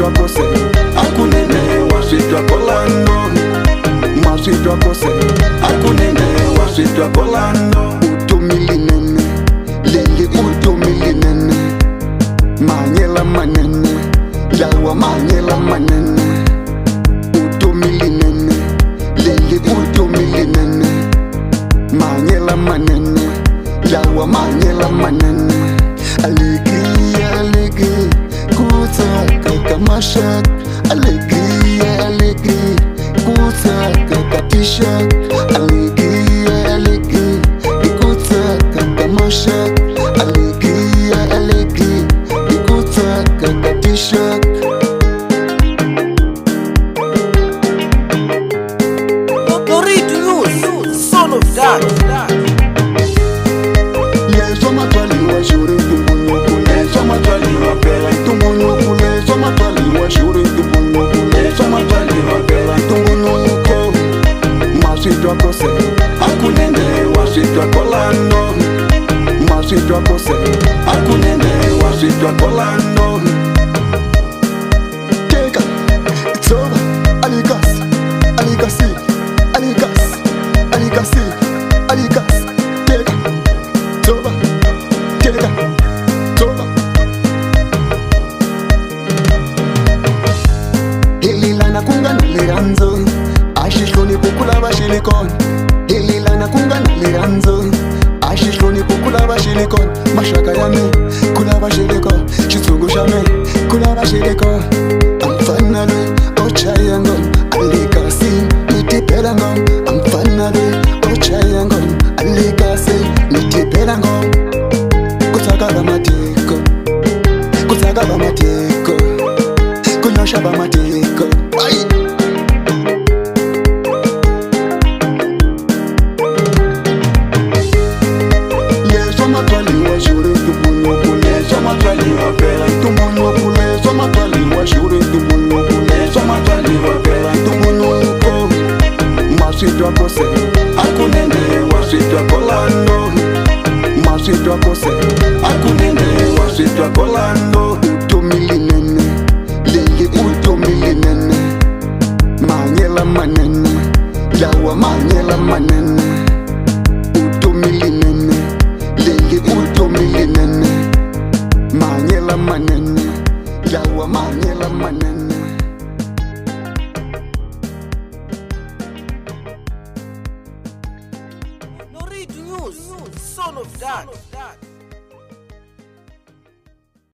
masitwa kose akunene wasitwa kolano masitwa kose akunene wasitwa kolano utumilinene lele utumilinene manyela manene yawa manyela manene utumilinene lele utumilinene manyela manene yawa manyela manene aligi kutaka kamashak aligi kutaka katisha aligi kutaka kamashak aligi kutaka katisha Norid News, son of that. Lezo matwali wa shuri tumunyuku lezo matwali wa pela tumunyuku lezo matwali wa shuri tumunyuku lezo matwali wa pela tumunyuku masitwa kose akunene wasitwa kolano masitwa kose akunene wasitwa kolano Teka, it's over, aligasi, aligasi, aligasi, aligasi, aligasi Teka, it's over, teka, it's over Hililana kungana liranzo Ashishloni kukula bashilikon Hililana kungana liranzo Ashishloni kukula bashilikon Mashaka yame kula bashilikon Chitsungu shame kula bashilikon Amfanale ochayangon Alikasi nitiperangon Amfanale ochayangon Alikasi nitiperangon Kutaka bamateko Kutaka bamateko Kunyosha bamateko Ay! Lezo matwali wa shuri tumunyuku lezo matwali wa pela tumunyuku lezo matwali wa shuri tumunyuku lezo matwali wa pela tumunyuku masitwa kose akunene wasitwa kolano masitwa kose akunene wasitwa kolano utumilinene lele utumilinene manyela manene yawa manyela manene utumilinene lele utumilinene manyela manene yawa manyela manene Norid News, son of that.